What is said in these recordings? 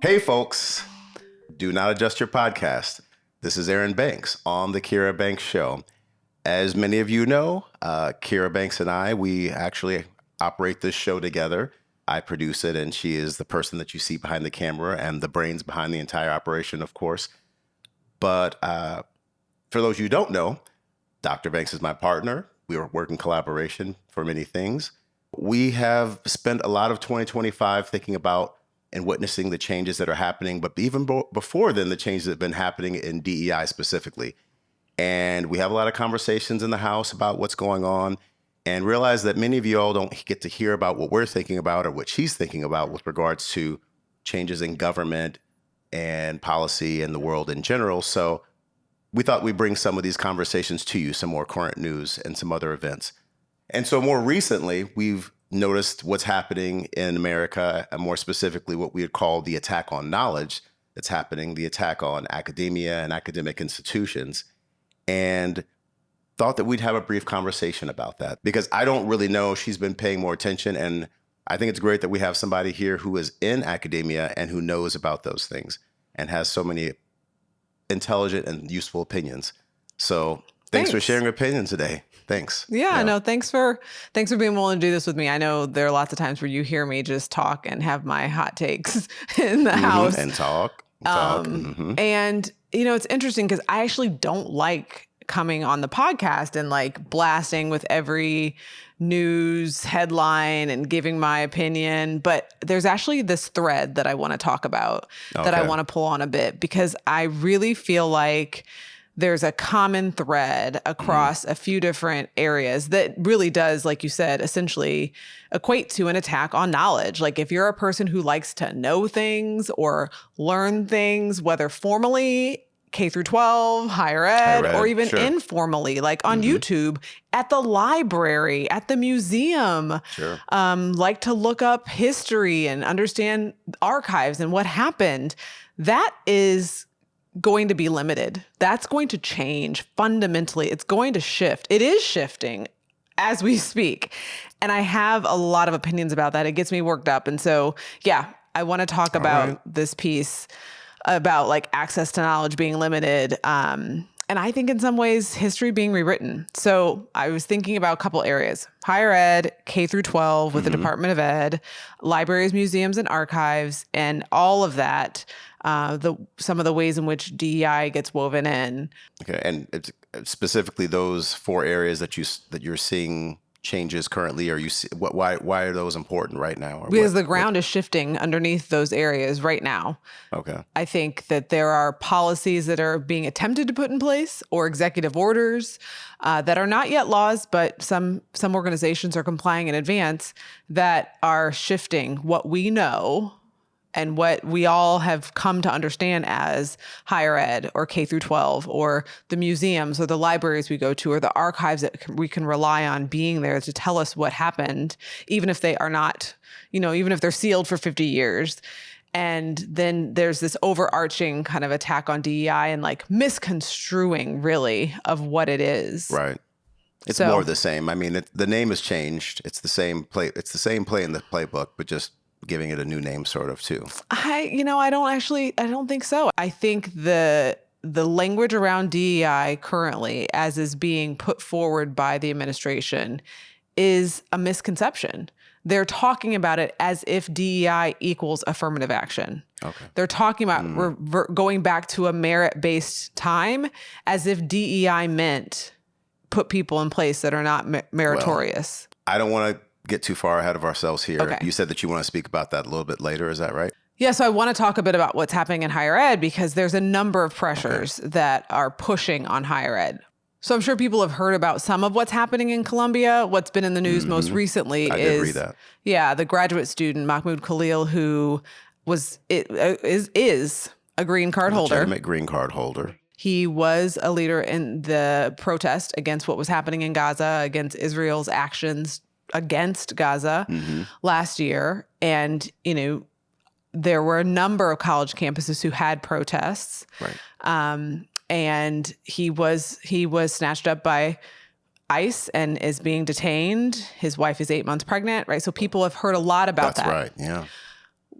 Hey, folks, do not adjust your podcast. This is Aaron Banks on the Kira Banks Show. As many of you know, Kira Banks and I, we actually operate this show together. I produce it, and she is the person that you see behind the camera and the brains behind the entire operation, of course. But for those you don't know, Dr. Banks is my partner. We work in collaboration for many things. We have spent a lot of 2025 thinking about and witnessing the changes that are happening, but even before then, the changes that have been happening in DEI specifically. And we have a lot of conversations in the house about what's going on, and realize that many of you all don't get to hear about what we're thinking about or what she's thinking about with regards to changes in government and policy and the world in general. So we thought we'd bring some of these conversations to you, some more current news and some other events. And so more recently, we've noticed what's happening in America, and more specifically, what we would call the attack on knowledge that's happening, the attack on academia and academic institutions, and thought that we'd have a brief conversation about that, because I don't really know. She's been paying more attention, and I think it's great that we have somebody here who is in academia and who knows about those things and has so many intelligent and useful opinions. So thanks for sharing your opinion today. Thanks. Yeah, no, thanks for being willing to do this with me. I know there are lots of times where you hear me just talk and have my hot takes in the house. And talk. And, you know, it's interesting because I actually don't like coming on the podcast and like blasting with every news headline and giving my opinion. But there's actually this thread that I want to talk about that I want to pull on a bit, because I really feel like there's a common thread across a few different areas that really does, like you said, essentially equate to an attack on knowledge. Like if you're a person who likes to know things or learn things, whether formally, K through 12, higher ed, or even informally, like on YouTube, at the library, at the museum, like to look up history and understand archives and what happened, that is going to be limited. That's going to change fundamentally. It's going to shift. It is shifting as we speak. And I have a lot of opinions about that. It gets me worked up. And so, yeah, I want to talk about this piece about like access to knowledge being limited. And I think in some ways history being rewritten. So I was thinking about a couple areas: higher ed, K through 12 with the Department of Ed, libraries, museums, and archives, and all of that. Some of the ways in which DEI gets woven in. Okay, and it's specifically those four areas that you're seeing changes currently, or why are those important right now? Because the ground is shifting underneath those areas right now. Okay, I think that there are policies that are being attempted to put in place, or executive orders that are not yet laws, but some organizations are complying in advance, that are shifting what we know and what we all have come to understand as higher ed or K through 12, or the museums or the libraries we go to, or the archives that we can rely on being there to tell us what happened, even if they are not, even if they're sealed for 50 years. And then there's this overarching kind of attack on DEI and like misconstruing really of what it is. Right. It's more of the same. I mean, the name has changed. It's the same play. It's the same play in the playbook, but just giving it a new name sort of too. I don't think so. I think the language around DEI currently, as is being put forward by the administration, is a misconception. They're talking about it as if DEI equals affirmative action. Okay. They're talking about going back to a merit-based time as if DEI meant put people in place that are not meritorious. Well, I don't want to get too far ahead of ourselves here. Okay. You said that you want to speak about that a little bit later. Is that right? Yeah. So I want to talk a bit about what's happening in higher ed, because there's a number of pressures that are pushing on higher ed. So I'm sure people have heard about some of what's happening in Colombia. What's been in the news most recently is the graduate student, Mahmoud Khalil, who is a green card holder. Legitimate green card holder. He was a leader in the protest against what was happening in Gaza, against Israel's actions against Gaza last year. And, there were a number of college campuses who had protests. Right. And he was snatched up by ICE and is being detained. His wife is 8 months pregnant, right? So people have heard a lot about that. That's right, yeah.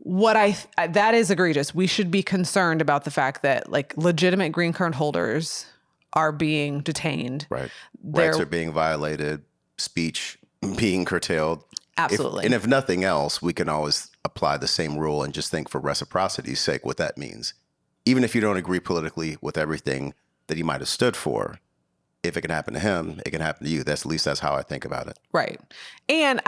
That is egregious. We should be concerned about the fact that like legitimate green card holders are being detained. Right. Rights are being violated, speech being curtailed. Absolutely. And if nothing else, we can always apply the same rule and just think for reciprocity's sake what that means. Even if you don't agree politically with everything that he might have stood for, if it can happen to him, it can happen to you. At least that's how I think about it. Right. And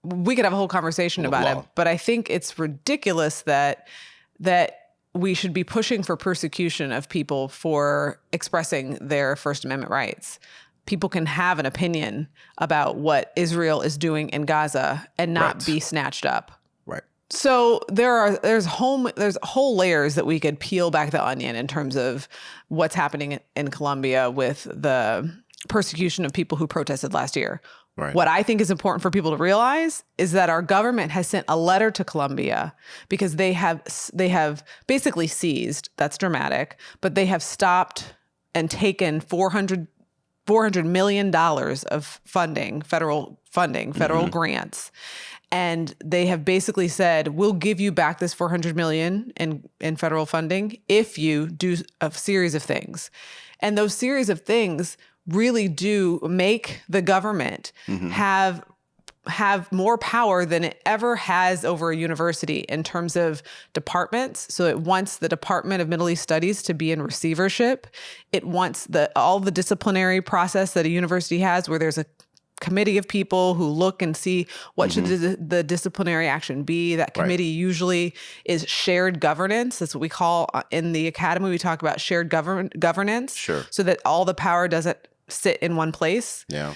we could have a whole conversation about it, but I think it's ridiculous that we should be pushing for persecution of people for expressing their First Amendment rights. People can have an opinion about what Israel is doing in Gaza and not be snatched up. Right. So there's whole layers that we could peel back the onion in terms of what's happening in Colombia with the persecution of people who protested last year. Right. What I think is important for people to realize is that our government has sent a letter to Colombia because they have basically seized, that's dramatic, but they have stopped and taken $400 million of funding, federal grants. And they have basically said, we'll give you back this $400 million in federal funding if you do a series of things. And those series of things really do make the government have more power than it ever has over a university in terms of departments. So it wants the Department of Middle East Studies to be in receivership. It wants all the disciplinary process that a university has, where there's a committee of people who look and see what should the disciplinary action be. That committee usually is shared governance. That's what we call in the academy. We talk about shared governance. Sure. So that all the power doesn't sit in one place. Yeah.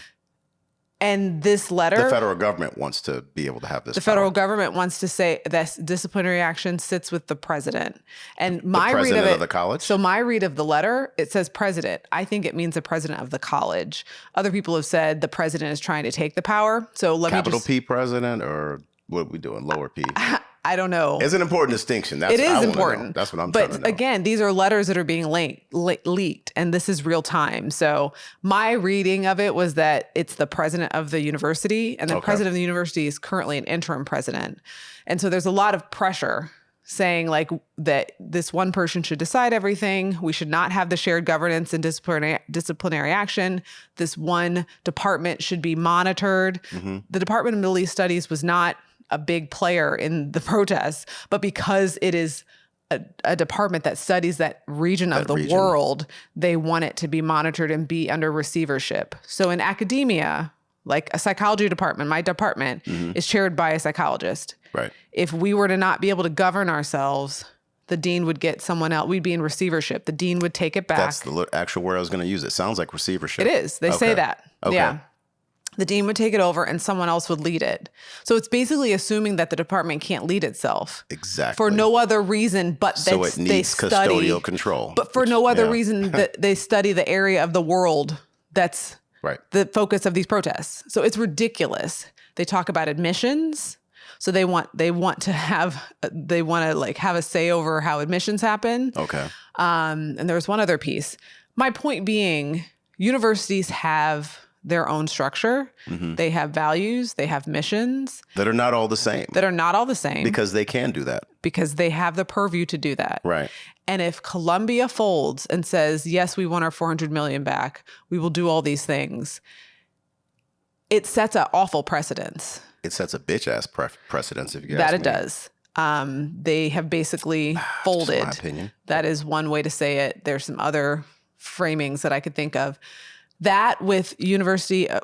And this letter, the federal government wants to be able to have this. The federal government wants to say that disciplinary action sits with the president. And my read of it, of the college. So my read of the letter, it says president. I think it means the president of the college. Other people have said the president is trying to take the power. So Capital P president, or what are we doing? Lower P. I don't know. It's an important distinction. It is important. That's what I'm trying to know. But again, these are letters that are being leaked, and this is real time. So my reading of it was that it's the president of the university, and the president of the university is currently an interim president. And so there's a lot of pressure saying like that this one person should decide everything. We should not have the shared governance and disciplinary action. This one department should be monitored. The Department of Middle East Studies was not a big player in the protests, but because it is a department that studies that region of the world, they want it to be monitored and be under receivership. So in academia, like a psychology department, my department is chaired by a psychologist. Right. If we were to not be able to govern ourselves, the dean would get someone else. We'd be in receivership. The dean would take it back. That's the actual word I was going to use. It sounds like receivership. It is. They say that. Okay. Yeah. The dean would take it over and someone else would lead it. So it's basically assuming that the department can't lead itself. Exactly. For no other reason but that it needs custodial control. But for no other reason that they study the area of the world that's the focus of these protests. So it's ridiculous. They talk about admissions. So they want to have a say over how admissions happen. Okay. And there was one other piece. My point being, universities have their own structure. They have values. They have missions. That are not all the same. Because they can do that. Because they have the purview to do that. Right. And if Colombia folds and says, yes, we want our $400 million back, we will do all these things, it sets an awful precedence. It sets a bitch-ass precedence, if you ask me. That it does. They have basically folded. Just my opinion. That is one way to say it. There's some other framings that I could think of. That with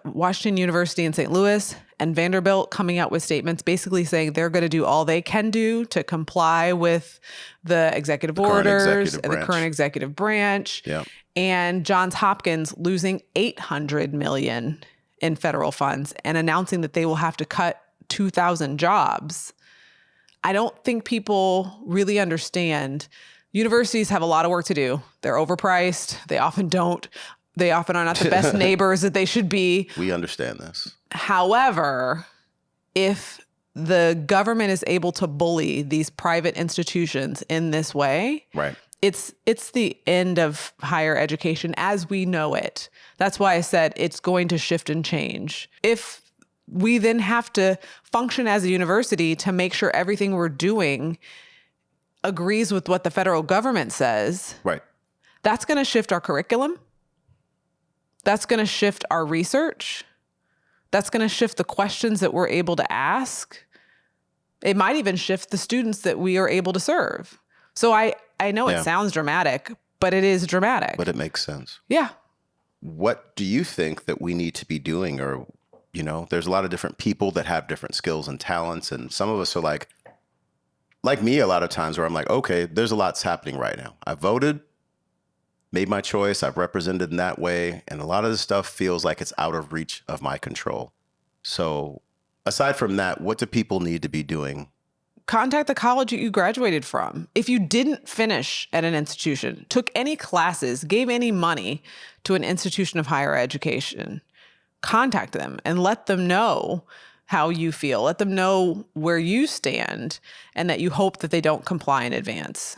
Washington University in St. Louis and Vanderbilt coming out with statements basically saying they're going to do all they can do to comply with the executive orders and the current executive branch. Yeah. And Johns Hopkins losing $800 million in federal funds and announcing that they will have to cut 2,000 jobs. I don't think people really understand. Universities have a lot of work to do. They're overpriced. They often are not the best neighbors that they should be. We understand this. However, if the government is able to bully these private institutions in this way, right, it's the end of higher education as we know it. That's why I said it's going to shift and change. If we then have to function as a university to make sure everything we're doing agrees with what the federal government says. Right. That's going to shift our curriculum. That's going to shift our research. That's going to shift the questions that we're able to ask. It might even shift the students that we are able to serve. So I know it sounds dramatic, but it is dramatic. But it makes sense. Yeah. What do you think that we need to be doing? Or, there's a lot of different people that have different skills and talents. And some of us are like me a lot of times where I'm like, okay, there's a lot's happening right now. I voted, made my choice. I've represented in that way. And a lot of this stuff feels like it's out of reach of my control. So aside from that, what do people need to be doing? Contact the college you graduated from. If you didn't finish at an institution, took any classes, gave any money to an institution of higher education, contact them and let them know how you feel. Let them know where you stand and that you hope that they don't comply in advance.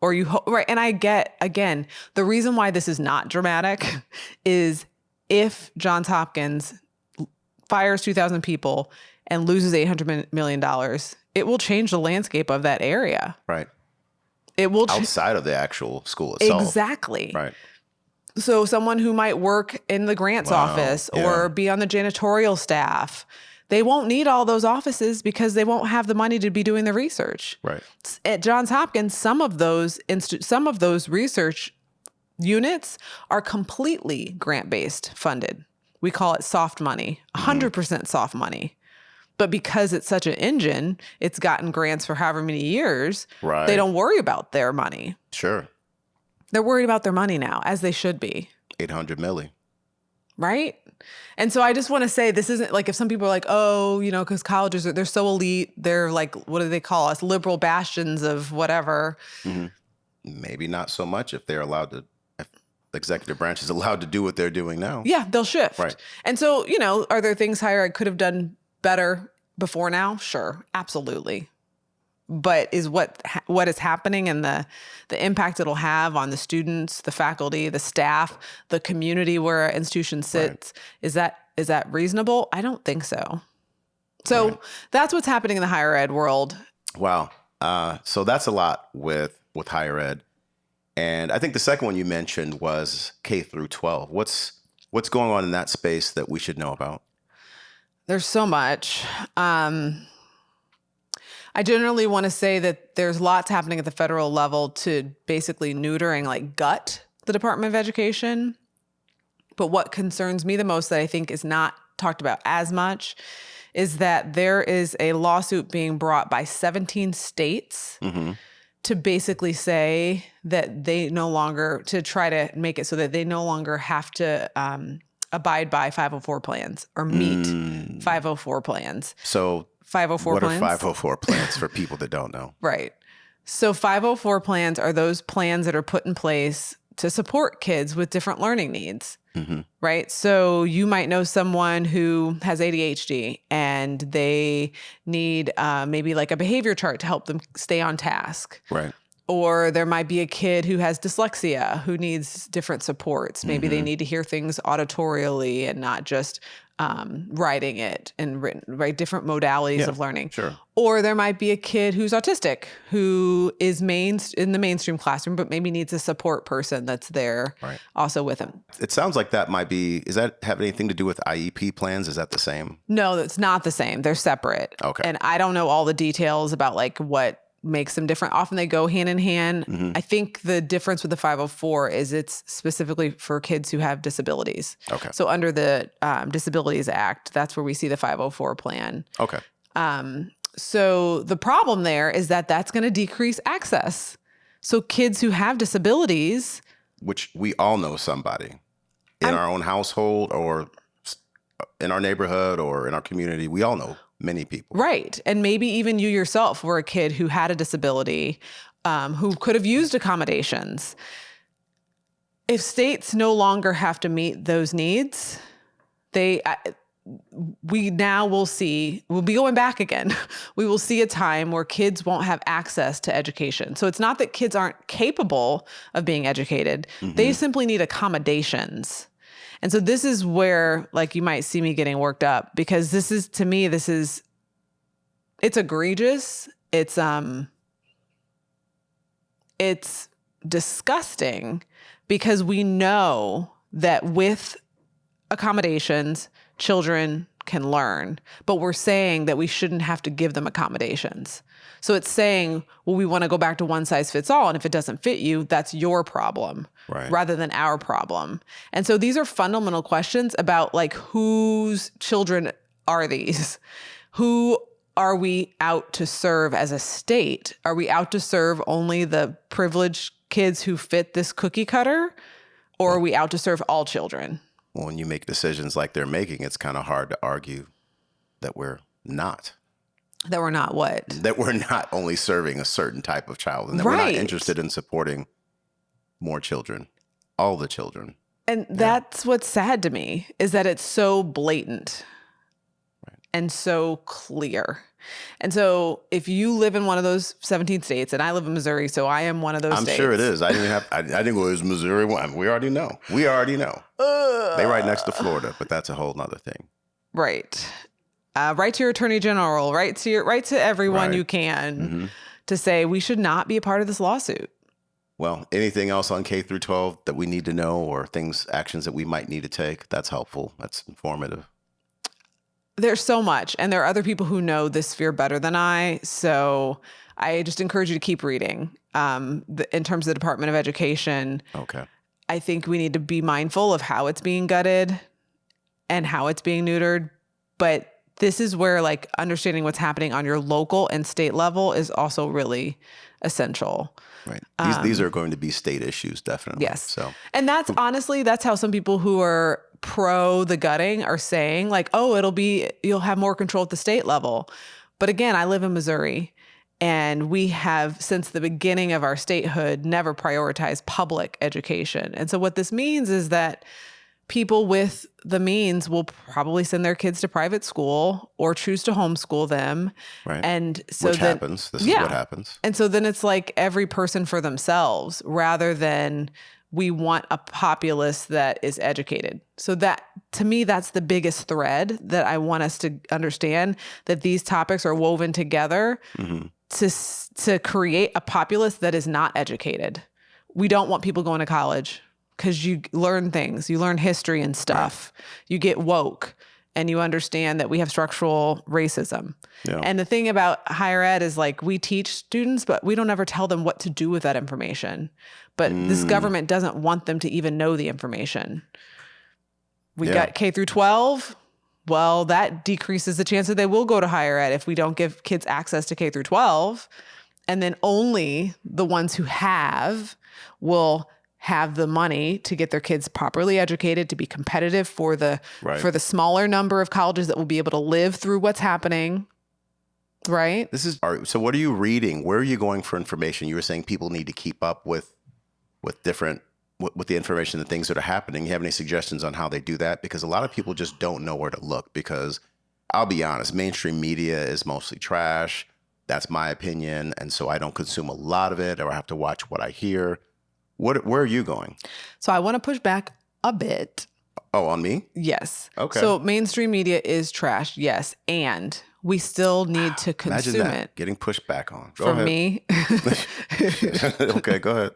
Or you hope, right? And I get, again, the reason why this is not dramatic is if Johns Hopkins fires 2,000 people and loses $800 million, it will change the landscape of that area. Right. It will outside of the actual school itself. Exactly. Right. So someone who might work in the grants office or be on the janitorial staff, they won't need all those offices because they won't have the money to be doing the research. Right. At Johns Hopkins, some of those research units are completely grant-based funded. We call it soft money, 100% soft money. But because it's such an engine, it's gotten grants for however many years. Right. They don't worry about their money. Sure. They're worried about their money now, as they should be. 800 milli. Right? And so I just want to say, this isn't like, if some people are like, oh, because colleges, they're so elite. They're like, what do they call us? Liberal bastions of whatever. Mm-hmm. Maybe not so much if they're allowed to, if the executive branch is allowed to do what they're doing now. Yeah, they'll shift. Right. And so, are there things higher ed could have done better before now? Sure, absolutely. But is what is happening and the impact it'll have on the students, the faculty, the staff, the community where an institution sits, is that reasonable? I don't think so. So that's what's happening in the higher ed world. Wow. So that's a lot with higher ed. And I think the second one you mentioned was K through 12. What's going on in that space that we should know about? There's so much. I generally want to say that there's lots happening at the federal level to basically neutering, like gut the Department of Education. But what concerns me the most that I think is not talked about as much is that there is a lawsuit being brought by 17 states to basically say that they no longer, to try to make it so that they no longer have to abide by 504 plans or meet 504 plans. So 504 what plans? are 504 plans for people that don't know? Right. So 504 plans are those plans that are put in place to support kids with different learning needs. Right. So you might know someone who has ADHD and they need maybe like a behavior chart to help them stay on task. Right. Or there might be a kid who has dyslexia who needs different supports. Maybe they need to hear things auditorially and not just writing it and written, right? Different modalities of learning. Sure. Or there might be a kid who's autistic who is in the mainstream classroom, but maybe needs a support person that's there also with him. It sounds like does that have anything to do with IEP plans? Is that the same? No, it's not the same. They're separate. Okay. And I don't know all the details about like what makes them different. Often they go hand in hand. I think the difference with the 504 is it's specifically for kids who have disabilities. Okay. So under the Disabilities Act, that's where we see the 504 plan. Okay. So the problem there is that that's going to decrease access. So kids who have disabilities, which we all know somebody in our own household or in our neighborhood or in our community, we all know many people. Right. And maybe even you yourself were a kid who had a disability, who could have used accommodations. If states no longer have to meet those needs, we now will see, we'll be going back again. We will see a time where kids won't have access to education. So it's not that kids aren't capable of being educated. They simply need accommodations. And so this is where, like, you might see me getting worked up, because this is, to me, it's egregious. It's disgusting, because we know that with accommodations, children can learn, but we're saying that we shouldn't have to give them accommodations. So it's saying, well, we want to go back to one size fits all. And if it doesn't fit you, that's your problem, Right. rather than our problem. And so these are fundamental questions about, like, whose children are these? Who are we out to serve as a state? Are we out to serve only the privileged kids who fit this cookie cutter? Or are we out to serve all children? Well, when you make decisions like they're making, it's kind of hard to argue that we're not. That we're not what? That we're not only serving a certain type of child, and that we're not interested in supporting more children, all the children. And that's what's sad to me, is that it's so blatant and so clear. And so if you live in one of those 17 states, and I live in Missouri, so I am one of those states. I'm sure it is. I didn't go, it was Missouri one. We already know. They right next to Florida, but that's a whole nother thing. Right. Write to your attorney general, write to everyone you can to say we should not be a part of this lawsuit. Well, anything else on K through 12 that we need to know, or actions that we might need to take? That's helpful. That's informative. There's so much, and there are other people who know this sphere better than I. So I just encourage you to keep reading. In terms of the Department of Education, I think we need to be mindful of how it's being gutted and how it's being neutered. But this is where, like, understanding what's happening on your local and state level is also really essential. Right. These are going to be state issues, definitely. Yes. So, and that's honestly, that's how some people who are pro the gutting are saying, like, oh, you'll have more control at the state level. But again, I live in Missouri, and we have, since the beginning of our statehood, never prioritized public education. And so what this means is that people with the means will probably send their kids to private school or choose to homeschool them. Right. And so Which happens. This is what happens. And so then it's like every person for themselves, rather than we want a populace that is educated. So that, to me, that's the biggest thread that I want us to understand, that these topics are woven together to create a populace that is not educated. We don't want people going to college, because you learn things, you learn history and stuff. Right. You get woke, and you understand that we have structural racism. Yeah. And the thing about higher ed is, like, we teach students, but we don't ever tell them what to do with that information. But this government doesn't want them to even know the information. We got K through 12. Well, that decreases the chance that they will go to higher ed if we don't give kids access to K through 12. And then only the ones who will have the money to get their kids properly educated, to be competitive for the smaller number of colleges that will be able to live through what's happening. Right? So what are you reading? Where are you going for information? You were saying people need to keep up with the information, the things that are happening. You have any suggestions on how they do that? Because a lot of people just don't know where to look, because I'll be honest, mainstream media is mostly trash. That's my opinion. And so I don't consume a lot of it, or I have to watch what I hear. Where are you going? So I want to push back a bit. Oh, on me? Yes. Okay. So mainstream media is trash, yes. And we still need to consume Imagine that, it. getting pushed back on. Go From ahead. me. Okay, go ahead.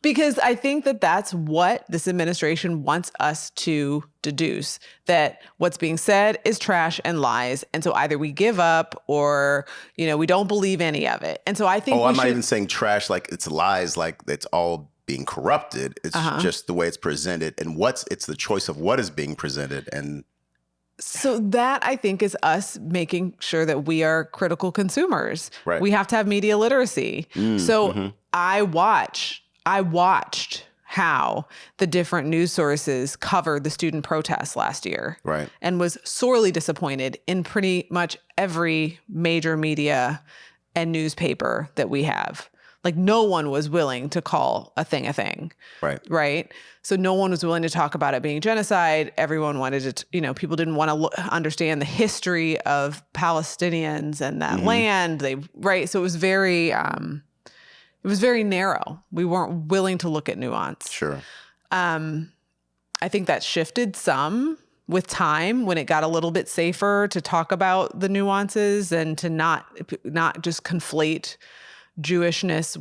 Because I think that that's what this administration wants us to deduce, that what's being said is trash and lies. And so either we give up, or, we don't believe any of it. And so I think I'm not even saying trash like it's lies, like it's all being corrupted. It's just the way it's presented, and it's the choice of what is being presented. And so that, I think, is us making sure that we are critical consumers. Right. We have to have media literacy. I watched how the different news sources covered the student protests last year. Right. And was sorely disappointed in pretty much every major media and newspaper that we have. Like, no one was willing to call a thing a thing. Right. Right. So no one was willing to talk about it being genocide. Everyone wanted to, people didn't want to understand the history of Palestinians and that land. So it was very narrow. We weren't willing to look at nuance. Sure. I think that shifted some with time when it got a little bit safer to talk about the nuances and to not just conflate Jewishness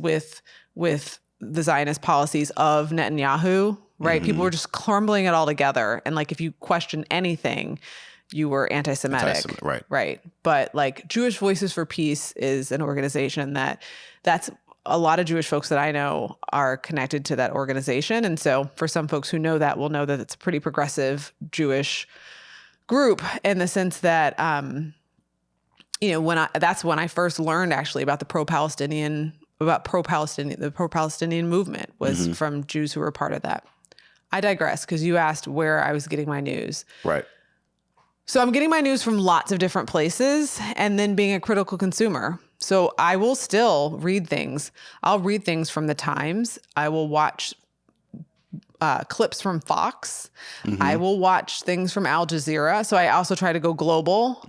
with the Zionist policies of Netanyahu, right? People were just crumbling it all together. And like, if you question anything, you were anti-Semitic. Right. Right. But like Jewish Voices for Peace is an organization that's a lot of Jewish folks that I know are connected to that organization. And so for some folks who know that will know that it's a pretty progressive Jewish group in the sense that, that's when I first learned actually about the pro-Palestinian movement was from Jews who were part of that. I digress because you asked where I was getting my news. Right. So I'm getting my news from lots of different places and then being a critical consumer. So I will still read things. I'll read things from the Times. I will watch clips from Fox. I will watch things from Al Jazeera. So I also try to go global,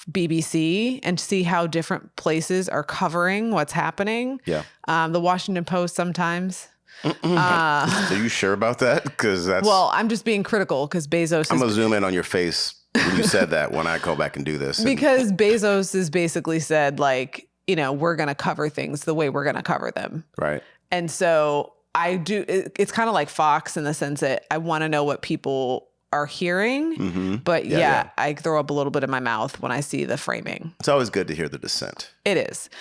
BBC, and see how different places are covering what's happening. Yeah. The Washington Post sometimes. Are you sure about that? Because that's... Well, I'm just being critical because Bezos I'm going to zoom in on your face when you said that when I go back and do this. Because Bezos has basically said, like, we're going to cover things the way we're going to cover them. Right. And so I do, it's kind of like Fox in the sense that I want to know what people are hearing. But yeah, I throw up a little bit in my mouth when I see the framing. It's always good to hear the dissent. It is.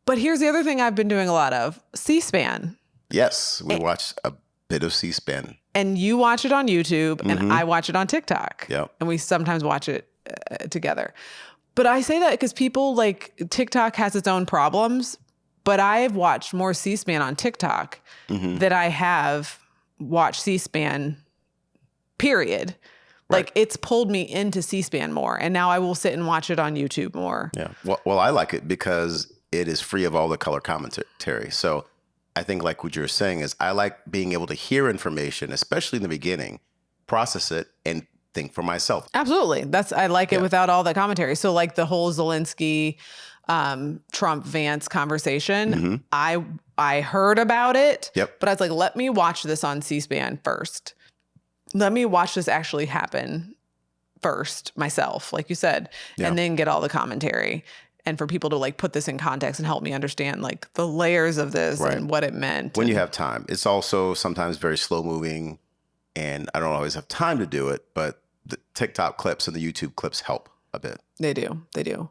But here's the other thing I've been doing a lot of, C-SPAN. Yes, we watched a bit of C-SPAN. And you watch it on YouTube and I watch it on TikTok. Yep. And we sometimes watch it together. But I say that because people like TikTok has its own problems, but I've watched more C-SPAN on TikTok than I have watched C-SPAN, period. Like it's pulled me into C-SPAN more. And now I will sit and watch it on YouTube more. Yeah. Well, I like it because it is free of all the color commentary. So I think like what you're saying is I like being able to hear information, especially in the beginning, process it and think for myself. Absolutely. I like it without all the commentary. So like the whole Zelensky, Trump Vance conversation, I heard about it, but I was like, let me watch this on C-SPAN first. Let me watch this actually happen first myself, like you said, and then get all the commentary. And for people to like put this in context and help me understand like the layers of this and what it meant. When you have time. It's also sometimes very slow moving and I don't always have time to do it, but the TikTok clips and the YouTube clips help a bit. They do. The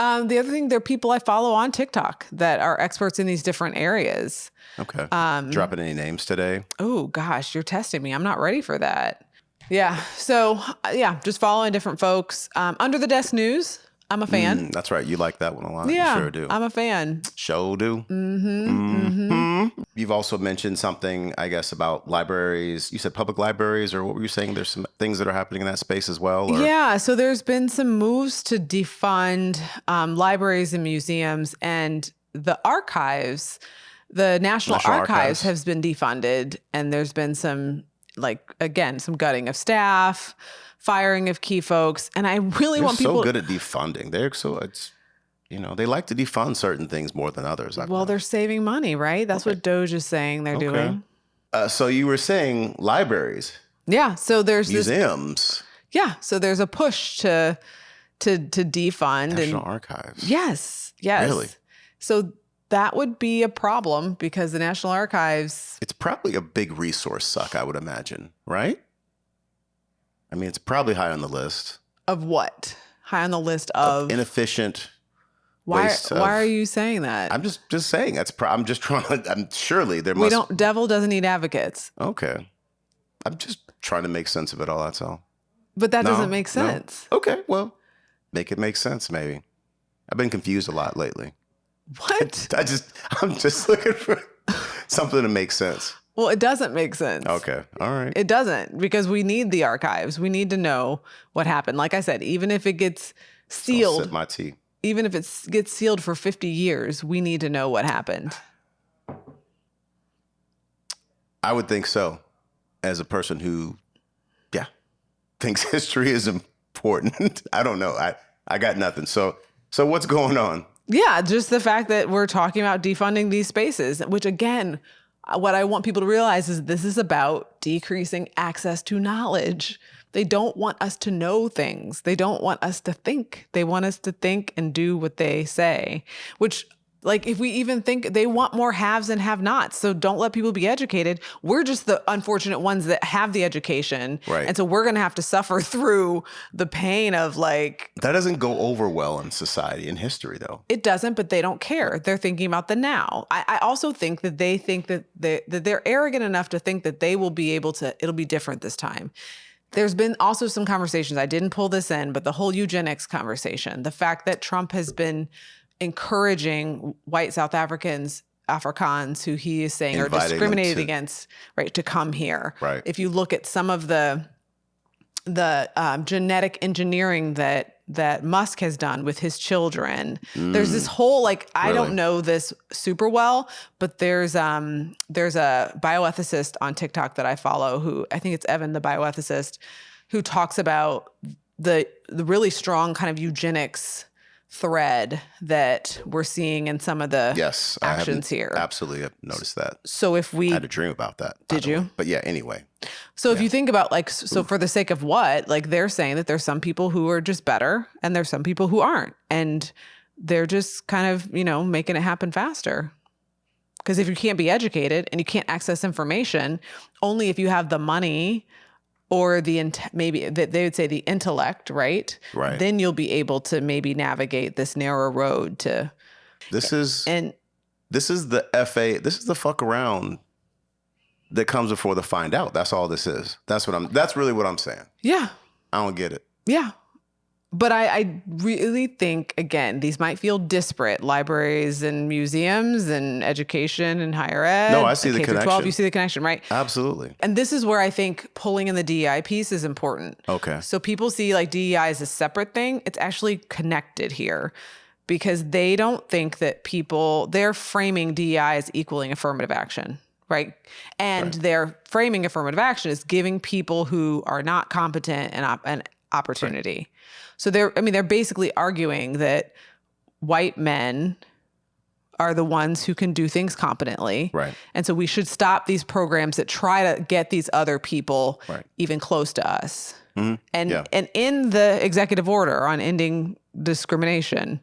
other thing, there are people I follow on TikTok that are experts in these different areas. Okay. Dropping any names today? Oh gosh, you're testing me. I'm not ready for that. Yeah. So just following different folks. Under the Desk News. I'm a fan. That's right. You like that one a lot. Yeah, you sure do. I'm a fan. Show do. You've also mentioned something, I guess, about libraries. You said public libraries, or what were you saying? There's some things that are happening in that space as well? Or? Yeah. So there's been some moves to defund libraries and museums, and the archives, the National Archives has been defunded, and there's been some, like, again, some gutting of staff, firing of key folks. And I really want people... They're so good at defunding. They like to defund certain things more than others. They're saving money, right? That's what Doge is saying they're doing. So you were saying libraries. Yeah. So there's museums. So there's a push to defund National Archives. Yes. Really? So that would be a problem because the National Archives... It's probably a big resource suck, I would imagine, right? I mean, it's probably high on the list. Of what? High on the list of inefficient. Why are you saying that? I'm just saying that's. I'm just trying to. Surely there must. Devil doesn't need advocates. Okay, I'm just trying to make sense of it all. That's all. But that doesn't make sense. No? Okay, well, make it make sense. Maybe. I've been confused a lot lately. What? I'm just looking for something to make sense. Well, it doesn't make sense. Okay. All right. It doesn't, because we need the archives. We need to know what happened. Like I said, even if it gets sealed, I'll sip my tea. Even if it gets sealed for 50 years, we need to know what happened. I would think so. As a person who, thinks history is important. I don't know. I got nothing. So what's going on? Yeah, just the fact that we're talking about defunding these spaces, which again, what I want people to realize is this is about decreasing access to knowledge. They don't want us to know things. They don't want us to think. They want us to think and do what they say, which, like, if we even think, they want more haves and have nots. So don't let people be educated. We're just the unfortunate ones that have the education. Right. And so we're going to have to suffer through the pain of, like, That doesn't go over well in society, in history, though. it doesn't, but they don't care. They're thinking about the now. I also think that they think that they're arrogant enough to think that they will be able to, it'll be different this time. There's been also some conversations, I didn't pull this in, but the whole eugenics conversation, the fact that Trump has been encouraging white South Africans, Afrikaans, who he is saying are discriminated against, right, to come here. Right. If you look at some of the genetic engineering that Musk has done with his children, there's this whole, like, I don't know this super well, but there's a bioethicist on TikTok that I follow who, I think it's Evan, the bioethicist, who talks about the really strong kind of eugenics thread that we're seeing in some of the actions here. Absolutely, I've noticed that. So if we I had a dream about that. Did you? But yeah, anyway. So if you think about, like, so for the sake of what, like, they're saying that there's some people who are just better and there's some people who aren't. And they're just kind of, making it happen faster. Because if you can't be educated and you can't access information, only if you have the money or maybe they would say the intellect, right? Right. Then you'll be able to maybe navigate this narrow road to. This is the FA. This is the fuck around that comes before the find out. That's all this is. That's really what I'm saying. Yeah. I don't get it. Yeah. But I really think, again, these might feel disparate. Libraries and museums and education and higher ed. No, I see the connection. 12, you see the connection, right? Absolutely. And this is where I think pulling in the DEI piece is important. Okay. So people see, like, DEI as a separate thing. It's actually connected here because they don't think that they're framing DEI as equaling affirmative action, right? And their framing affirmative action is giving people who are not competent an opportunity. Right. So they're basically arguing that white men are the ones who can do things competently. Right. And so we should stop these programs that try to get these other people even close to us. Mm-hmm. And in the executive order on ending discrimination,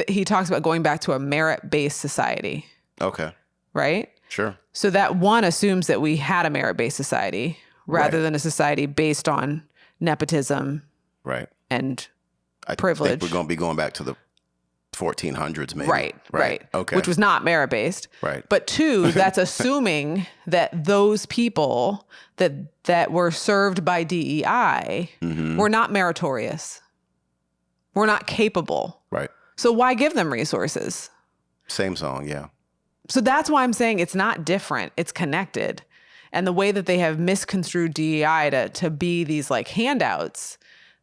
he talks about going back to a merit-based society. Okay. Right? Sure. So that one assumes that we had a merit-based society rather than a society based on nepotism. Right. And privilege. I think we're going to be going back to the 1400s maybe. Right. Okay. Which was not merit-based. Right. But two, that's assuming that those people that were served by DEI were not meritorious. Were not capable. Right. So why give them resources? Same song, yeah. So that's why I'm saying it's not different. It's connected. And the way that they have misconstrued DEI to be these, like, handouts,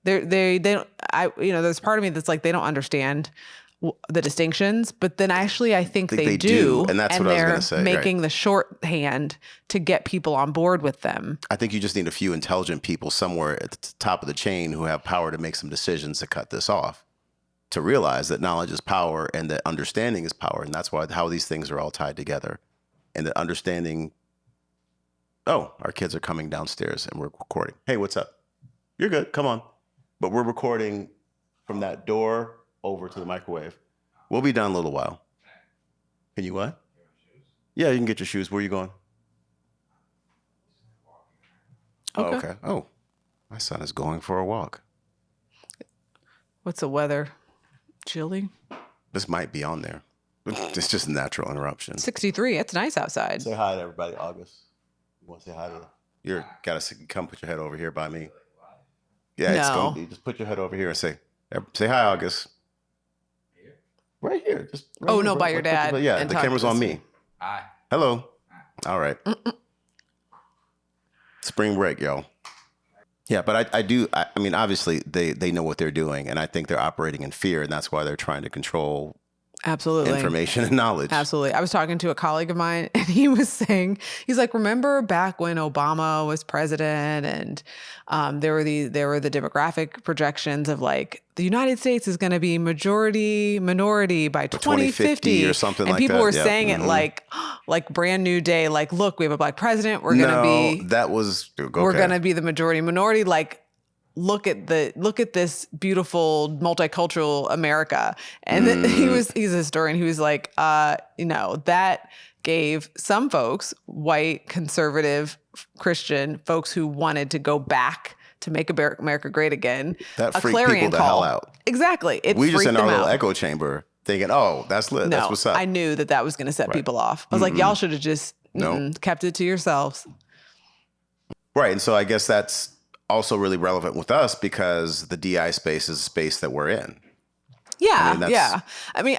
they don't, there's part of me that's like, they don't understand the distinctions, but then actually I think they do. And that's what I was going to say. They're making the shorthand to get people on board with them. I think you just need a few intelligent people somewhere at the top of the chain who have power to make some decisions to cut this off, to realize that knowledge is power and that understanding is power. And that's how these things are all tied together. And that understanding, our kids are coming downstairs and we're recording. Hey, what's up? You're good. Come on. But we're recording from that door over to the microwave. We'll be done in a little while. Can you what? Yeah, you can get your shoes. Where are you going? Okay. Oh, okay. Oh, my son is going for a walk. What's the weather? Chilly? This might be on there. It's just a natural interruption. 63. It's nice outside. Say hi to everybody, August. You want to say hi to them? You gotta come put your head over here by me. Yeah, it's going to be. Just put your head over here and say hi, August. Here? Right here. Just right by your dad. Yeah, the camera's on me. Hi. Hello. All right. Spring break, y'all. Yeah, but I mean, obviously they know what they're doing, and I think they're operating in fear, and that's why they're trying to control Absolutely. information and knowledge. Absolutely. I was talking to a colleague of mine and he was saying, he's like, remember back when Obama was president and there were the demographic projections of like the United States is going to be majority minority by 2050 or something and like people that. were Yeah. saying it like brand new day, like, look, we have a black president. We're going to be, we're going to be the majority minority. Like, look at this beautiful multicultural America. And then he's a historian. He was like, that gave some folks, white, conservative, Christian folks who wanted to go back to make America great again, that a freaked clarion people call. The hell out. Exactly. It We just freaked in our them little out. echo chamber thinking, oh, that's lit. No, That's what's up. I knew that was going to set people off. I was like, y'all should have just kept it to yourselves. Right. And so I guess that's also really relevant with us because the DI space is a space that we're in. Yeah. I mean,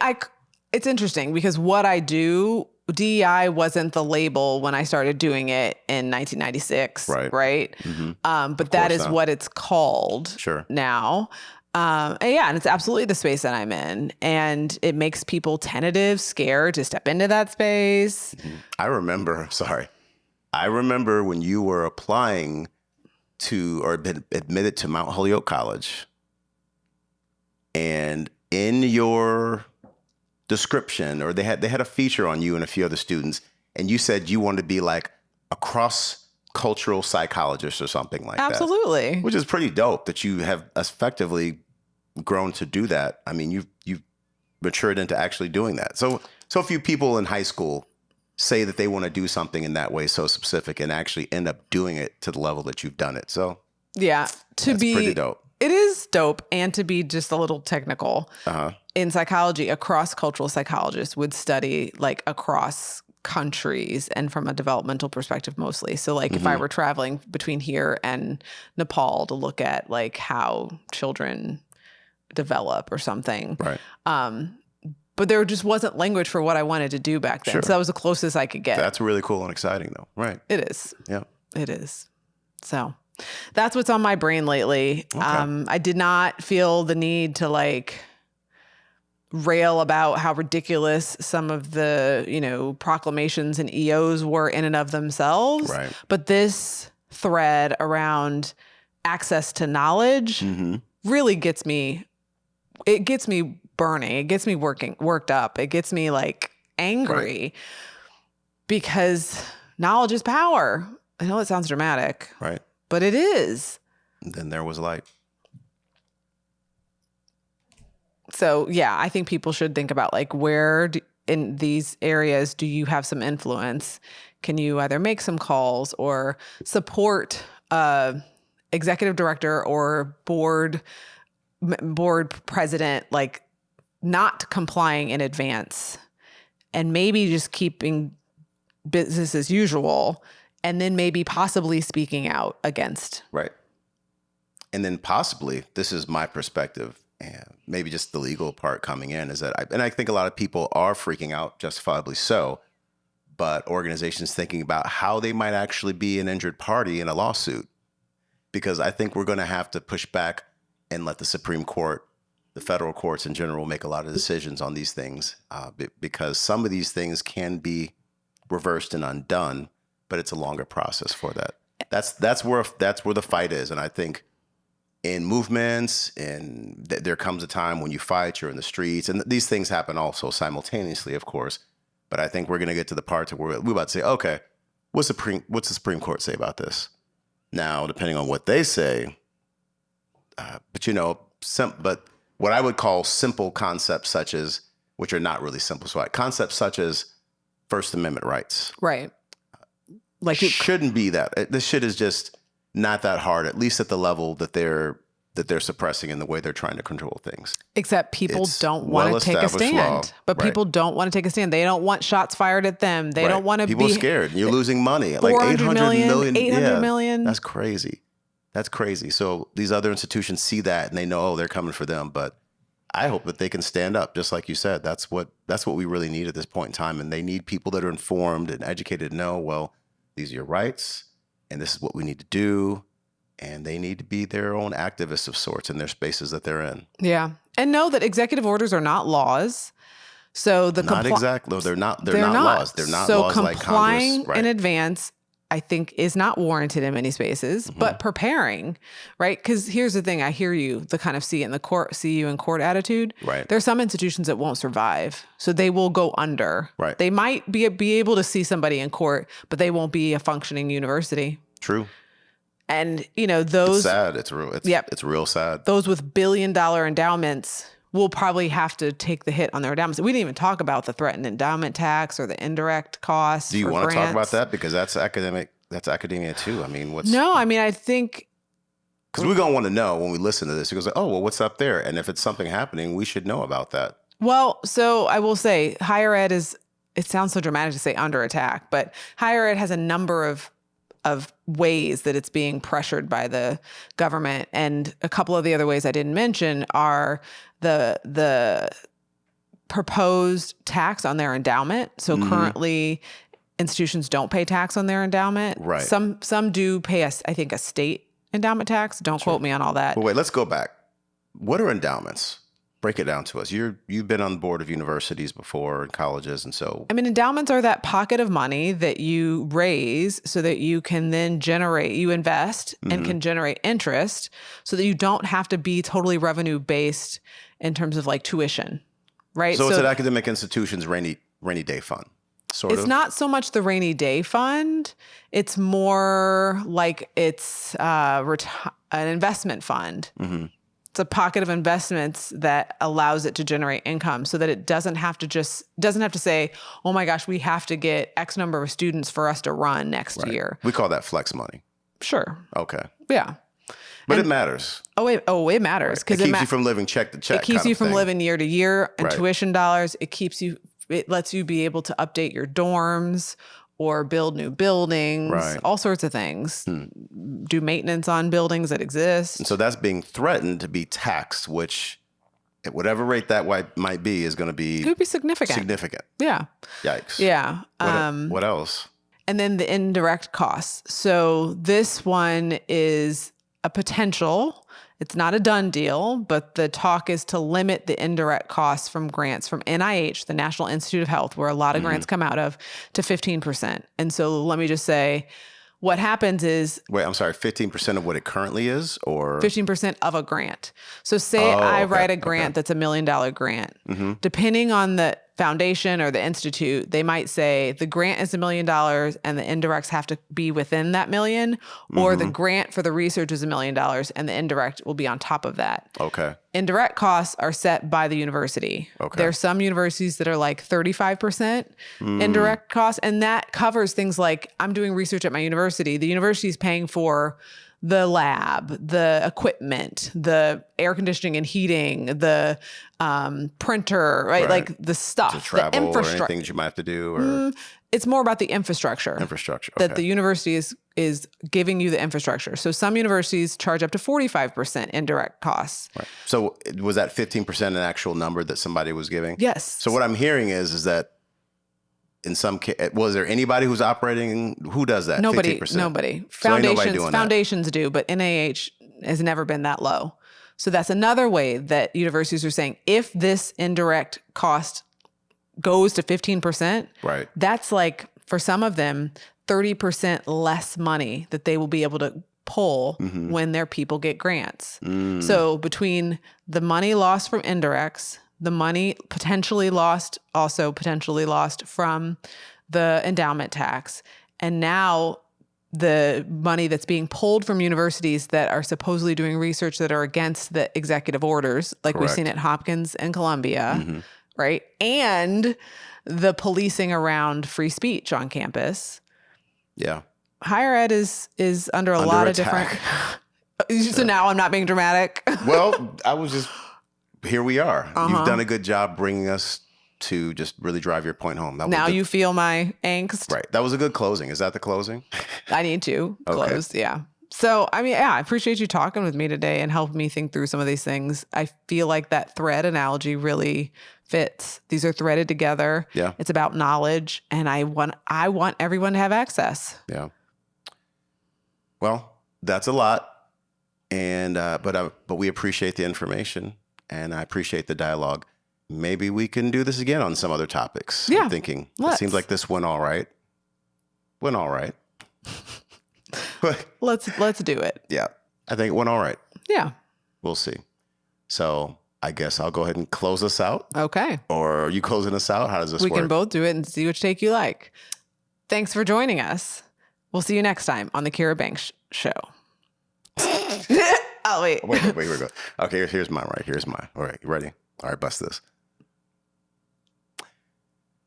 it's interesting because what I do, DEI wasn't the label when I started doing it in 1996. Right. Mm-hmm. But that is what it's called now. And it's absolutely the space that I'm in. And it makes people tentative, scared to step into that space. Mm-hmm. I remember when you were applying to or been admitted to Mount Holyoke College, and in your description, or they had a feature on you and a few other students, and you said you wanted to be like a cross-cultural psychologist or something like that. Absolutely. Which is pretty dope that you have effectively grown to do that. I mean, you've matured into actually doing that. So few people in high school say that they want to do something in that way so specific and actually end up doing it to the level that you've done it. So yeah, that's pretty dope. It is dope. And to be just a little technical, in psychology, a cross-cultural psychologist would study like across countries and from a developmental perspective mostly. So like if I were traveling between here and Nepal to look at like how children develop or something. Right. But there just wasn't language for what I wanted to do back then. Sure. So that was the closest I could get. That's really cool and exciting though. Right. It is. Yeah. It is. So that's what's on my brain lately. Okay. I did not feel the need to like rail about how ridiculous some of the, proclamations and EOs were in and of themselves. Right. But this thread around access to knowledge really gets me burning. It gets me worked up. It gets me like angry because knowledge is power. I know it sounds dramatic, right? But it is. And then there was light. So yeah, I think people should think about like where in these areas do you have some influence? Can you either make some calls or support executive director or board president, like not complying in advance and maybe just keeping business as usual and then maybe possibly speaking out against. Right. And then possibly, this is my perspective, and maybe just the legal part coming in is that, I think a lot of people are freaking out, justifiably so, but organizations thinking about how they might actually be an injured party in a lawsuit. Because I think we're going to have to push back and let the Supreme Court, the federal courts in general, make a lot of decisions on these things because some of these things can be reversed and undone, but it's a longer process for that. That's where the fight is. And I think in movements, and there comes a time when you fight, you're in the streets, and these things happen also simultaneously, of course. But I think we're going to get to the part where we're about to say, okay, what's the Supreme Court say about this? Now, depending on what they say, but what I would call simple concepts such as, which are not really simple, so concepts such as First Amendment rights. Right. Like it shouldn't be that. This shit is just not that hard, at least at the level that they're suppressing in the way they're trying to control things. Except people don't want to take a stand. Law. But people don't want to take a stand. They don't want shots fired at them. They don't want to be... People are scared. You're losing money. Like 800 million. That's crazy. That's crazy. So these other institutions see that and they know, oh, they're coming for them. But I hope that they can stand up, just like you said. That's what we really need at this point in time. And they need people that are informed and educated to know, well, these are your rights and this is what we need to do. And they need to be their own activists of sorts in their spaces that they're in. Yeah. And know that executive orders are not laws. So the Not exactly. They're not they're not not laws. They're not so laws like complying Congress. Right. in advance, I think, is not warranted in many spaces, but preparing, right? Because here's the thing: I hear you, the kind of see you in court attitude. Right. There's some institutions that won't survive, so they will go under. Right. They might be able to see somebody in court, but they won't be a functioning university. True. And It's those sad. It's real. It's real sad. those with billion-dollar endowments will probably have to take the hit on their endowments. We didn't even talk about the threatened endowment tax or the indirect costs. Do you want to grants. talk about that? Because that's academic. That's academia too. I mean, I think because we're gonna want to know when we listen to this. He goes, "Oh, well, what's up there?" And if it's something happening, we should know about that. Well, so I will say higher ed is, it sounds so dramatic to say under attack, but higher ed has a number of ways that it's being pressured by the government. And a couple of the other ways I didn't mention are the proposed tax on their endowment. So currently institutions don't pay tax on their endowment. Right. Some do pay us, I think, a state endowment tax. Don't quote me on all that. Well, wait, let's go back. What are endowments? Break it down to us. You've been on the board of universities before and colleges, and so Endowments are that pocket of money that you raise so that you can then you invest and can generate interest so that you don't have to be totally revenue based in terms of like tuition, right? So it's an academic institution's rainy day fund, sort of. It's not so much the rainy day fund. It's more like it's an investment fund. It's a pocket of investments that allows it to generate income so that it doesn't have to say, oh my gosh, we have to get X number of students for us to run next year. We call that flex money. Sure. Okay. Yeah. But it matters. It matters Because it keeps you from living check to check. It keeps you from living year to year and Right. tuition dollars. It lets you be able to update your dorms or build new buildings, Right. all sorts of things. Do maintenance on buildings that exist. And so that's being threatened to be taxed, which at whatever rate that might be is going to be It would be significant. Yeah. Yikes. Yeah. What else? And then the indirect costs. So this one is a potential. It's not a done deal, but the talk is to limit the indirect costs from grants from NIH, the National Institute of Health, where a lot of grants come out of, to 15%. And so let me just say, what happens is... Wait, I'm sorry, 15% of what it currently is, or... 15% of a grant. So say I write a grant that's $1 million grant. Depending on the foundation or the institute, they might say the grant is $1 million and the indirects have to be within that million, or the grant for the research is $1 million and the indirect will be on top of that. Okay. Indirect costs are set by the university. Okay. There are some universities that are like 35% indirect costs, and that covers things like, I'm doing research at my university. The university is paying for the lab, the equipment, the air conditioning and heating, the printer, right? Like the stuff, To travel the or infrastructure. anything that you might have to do, or It's more about the infrastructure. That the university is giving you the infrastructure. So some universities charge up to 45% indirect costs. Right. So was that 15% an actual number that somebody was giving? Yes. So what I'm hearing is that in some case, was there anybody who's operating? Who does that? Nobody. 15%? Nobody. So ain't nobody doing that. Foundations do, but NIH has never been that low. So that's another way that universities are saying, if this indirect cost goes to 15%, Right. that's like, for some of them, 30% less money that they will be able to pull when their people get grants. So between the money lost from indirects, the money potentially lost from the endowment tax, and now the money that's being pulled from universities that are supposedly doing research that are against the executive orders, like we've seen at Hopkins and Columbia, right? And the policing around free speech on campus. Yeah. Higher ed is under a lot of different... So now I'm not being dramatic. Well, here we are. You've done a good job bringing us to just really drive your point home. Now you feel my angst. Right. That was a good closing. Is that the closing? I need to close. Yeah. So, I appreciate you talking with me today and helping me think through some of these things. I feel like that thread analogy really fits. These are threaded together. Yeah. It's about knowledge, and I want everyone to have access. Yeah. Well, that's a lot. And but we appreciate the information, and I appreciate the dialogue. maybe we can do this again on some other topics. Yeah, I'm thinking. let's. It seems like this went all right. Let's do it. Yeah, I think it went all right. Yeah. We'll see. So I guess I'll go ahead and close us out. Okay. Or are you closing us out? How does this work? We can both do it and see which take you like. Thanks for joining us. We'll see you next time on the Kira Banks Show. Oh, wait. Wait, here we go. Okay, here's mine, right? Here's mine. All right, you ready? All right, bust this.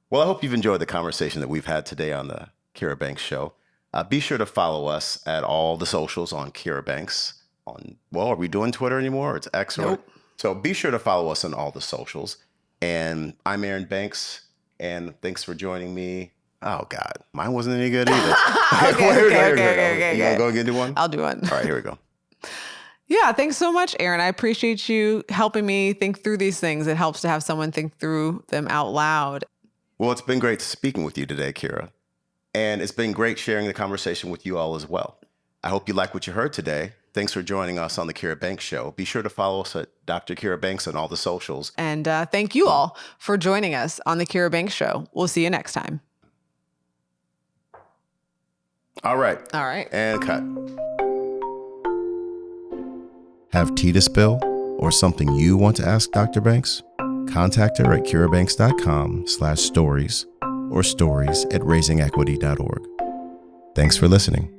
Well, I hope you've enjoyed the conversation that we've had today on the Kira Banks Show. Be sure to follow us at all the socials on Kira Banks. Are we doing Twitter anymore? It's X? Nope. So be sure to follow us on all the socials. And I'm Aaron Banks, and thanks for joining me. Oh, God. Mine wasn't any good either. Okay. You gonna go and do one? I'll do one. All right, here we go. Yeah, thanks so much, Aaron. I appreciate you helping me think through these things. It helps to have someone think through them out loud. Well, it's been great speaking with you today, Kira. And it's been great sharing the conversation with you all as well. I hope you like what you heard today. Thanks for joining us on the Kira Banks Show. Be sure to follow us at Dr. Kira Banks on all the socials. And thank you all for joining us on the Kira Banks Show. We'll see you next time. All right. And cut. Have tea to spill or something you want to ask Dr. Banks? Contact her at kirabanks.com/stories or stories@raisingequity.org. Thanks for listening.